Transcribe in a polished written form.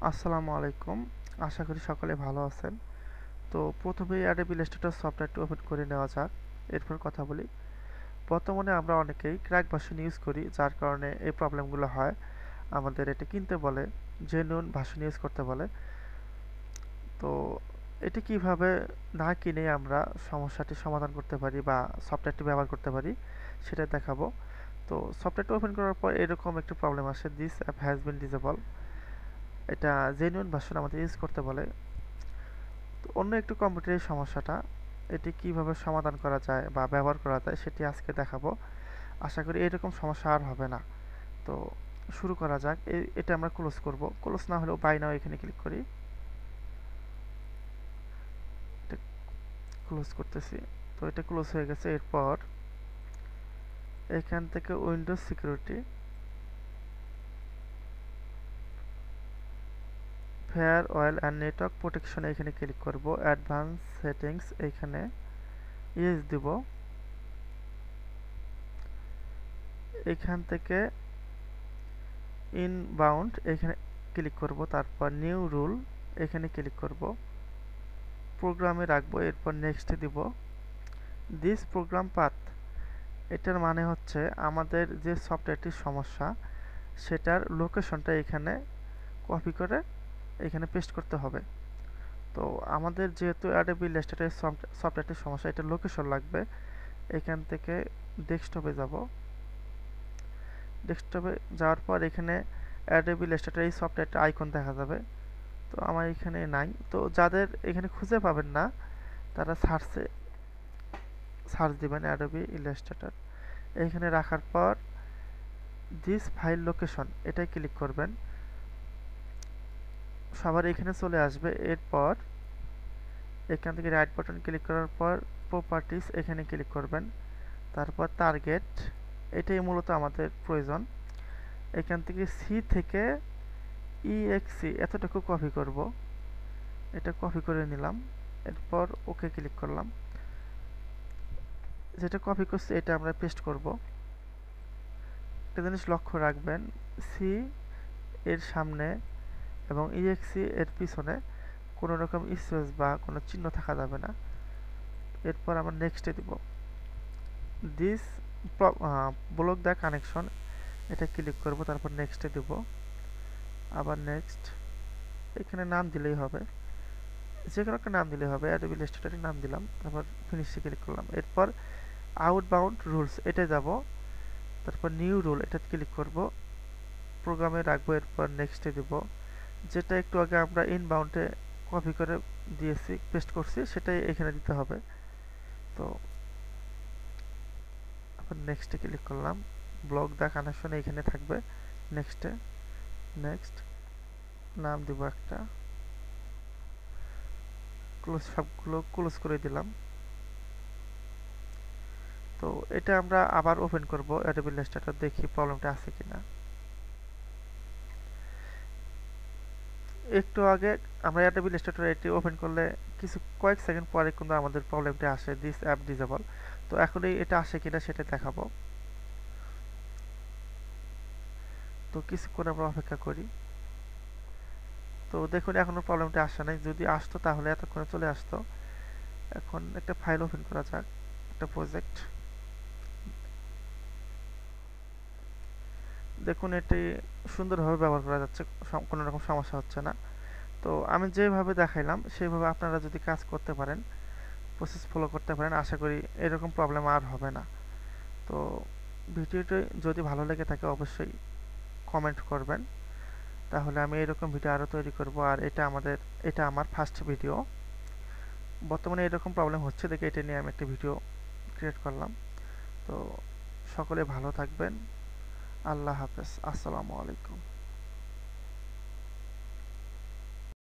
আসসালামু আলাইকুম। আশা করি সকলে ভালো আছেন। তো প্রথমেই অ্যাডোবি ইলাস্ট্রেটর সফটওয়্যারটি ওপেন করে নেওয়া যাক। এরপর কথা বলি। বর্তমানে আমরা অনেকেই ক্র্যাক ভার্সন ইউজ করি, যার কারণে এই প্রবলেমগুলো হয়। আমাদের এটা কিনতে বলে, জেনুইন ভার্সন ইউজ করতে বলে। তো এটি কিভাবে না কিনে আমরা সমস্যাটি সমাধান করতে পারি বা সফটওয়্যারটি ব্যবহার করতে পারি সেটা দেখাবো। তো সফটওয়্যারটি ওপেন করার পর এরকম একটি প্রবলেম আসে, this app has been disable. এটা জেনুইন ভার্সন আমাদের ইউজ করতে বলে। তো অন্য একটু কম্পিউটারের সমস্যাটা, এটি কিভাবে সমাধান করা যায় বা ব্যবহার করা যায় সেটি আজকে দেখাবো। আশা করি এরকম সমস্যা আর হবে না। তো শুরু করা যাক। এটা আমরা ক্লোজ করব। ক্লোজ না হলেও বাই নাও এখানে ক্লিক করি। এটা ক্লোজ করতেছি। তো এটা ক্লোজ হয়ে গেছে। এরপর এখান থেকে Windows security, firewall and network প্রোটেকশনে এখানে ক্লিক করব। অ্যাডভান্স সেটিংস এখানে ইয়েস দিব। এখান থেকে ইনবাউন্ড এখানে ক্লিক করব। তারপর নিউ রুল এখানে ক্লিক করব। প্রোগ্রামে রাখবো। এরপর নেক্সট দিব। দিস প্রোগ্রাম পাথ, এটার মানে হচ্ছে আমাদের যে সফটওয়্যারটির সমস্যা সেটার লোকেশনটা এখানে কপি করে এখানে পেস্ট করতে হবে। তো আমাদের যেহেতু অ্যাডোবি ইলাস্ট্রেটর সফটওয়্যারটির সমস্যা, এটা লোকেশন লাগবে। এখান থেকে ডেস্কটপে যাব। ডেস্কটপে যাওয়ার পর এখানে অ্যাডোবি ইলাস্ট্রেটর এই সফটওয়্যারটা আইকন দেখা যাবে। তো আমার এখানে নাই। তো যাদের এখানে খুঁজে পাবেন না তারা সার্চ দিবেন অ্যাডোবি ইলাস্ট্রেটর। এইখানে রাখার পর দিস ফাইল লোকেশন এটাই ক্লিক করবেন। সবার এখানে চলে আসবে। এরপর এখান থেকে রাইট বাটন ক্লিক করার পর প্রপার্টিস এখানে ক্লিক করবেন। তারপর টার্গেট, এটাই মূলত আমাদের প্রয়োজন। এখান থেকে সি থেকে ইএক্সি এতটুকু কপি করব। এটা কপি করে নিলাম। এরপর ওকে ক্লিক করলাম। যেটা কপি করছি এটা আমরা পেস্ট করব। একটা জিনিস লক্ষ্য রাখবেন, সি এর সামনে এবং ইএক্সি এর পিছনে কোনো রকম স্পেস বা কোনো চিহ্ন থাকা যাবে না। এরপর আমরা নেক্সটে দিব। দিস ব্লক দ্য কানেকশন এটা ক্লিক করব। তারপর নেক্সটে দিব। আবার নেক্সট। এখানে নাম দিলেই হবে, যে কোনো একটা নাম দিলেই হবে। অ্যাডোবি ইলাস্ট্রেটরের নাম দিলাম। তারপর ফিনিশে ক্লিক করলাম। এরপর আউটবাউন্ড রুলস এটা যাব। তারপর নিউ রুল এটা ক্লিক করব। প্রোগ্রামে রাখবো। এরপর নেক্সটে দিব। যেটা একটু আগে আমরা ইনবাউন্ডে কপি করে দিয়েছি, পেস্ট করছি, সেটাই এখানে দিতে হবে। তো আবার নেক্সটে ক্লিক করলাম। ব্লক দা কানেকশন এখানে থাকবে। নেক্সটে, নেক্সট, নাম দিব একটা। ক্লোজ, সবগুলো ক্লোজ করে দিলাম। তো এটা আমরা আবার ওপেন করব অ্যাডোবি ইলাস্ট্রেটর, দেখি প্রবলেমটা আছে কিনা। একটু আগে আমরা অ্যাডোবি ইলাস্ট্রেটর এটি ওপেন করলে কয়েক সেকেন্ড পরে কিন্তু আমাদের প্রবলেমটা আসে, দিস অ্যাপ ডিসেবল। তো এখনই এটা আসে কিনা সেটা দেখাবো। তো কিছুক্ষণ আমরা অপেক্ষা করি। তো দেখুন এখনো প্রবলেমটা আসে নাই। যদি আসতো তাহলে এতক্ষণে চলে আসতো। এখন একটা ফাইল ওপেন করা যাক, একটা প্রজেক্ট। দেখুন এটি সুন্দরভাবে ব্যবহার করা যাচ্ছে, কোনো রকম সমস্যা হচ্ছে না। তো আমি যেভাবে দেখাইলাম সেইভাবে আপনারা যদি কাজ করতে পারেন, প্রসেস ফলো করতে পারেন, আশা করি এরকম প্রবলেম আর হবে না। তো ভিডিওটি যদি ভালো লেগে থাকে অবশ্যই কমেন্ট করবেন, তাহলে আমি এরকম ভিডিও আরও তৈরি করব। আর এটা আমার ফার্স্ট ভিডিও। বর্তমানে এরকম প্রবলেম হচ্ছে দেখে এটা নিয়ে আমি একটা ভিডিও ক্রিয়েট করলাম। তো সকলে ভালো থাকবেন। আল্লাহ হাফেজ। আসসালামু আলাইকুম।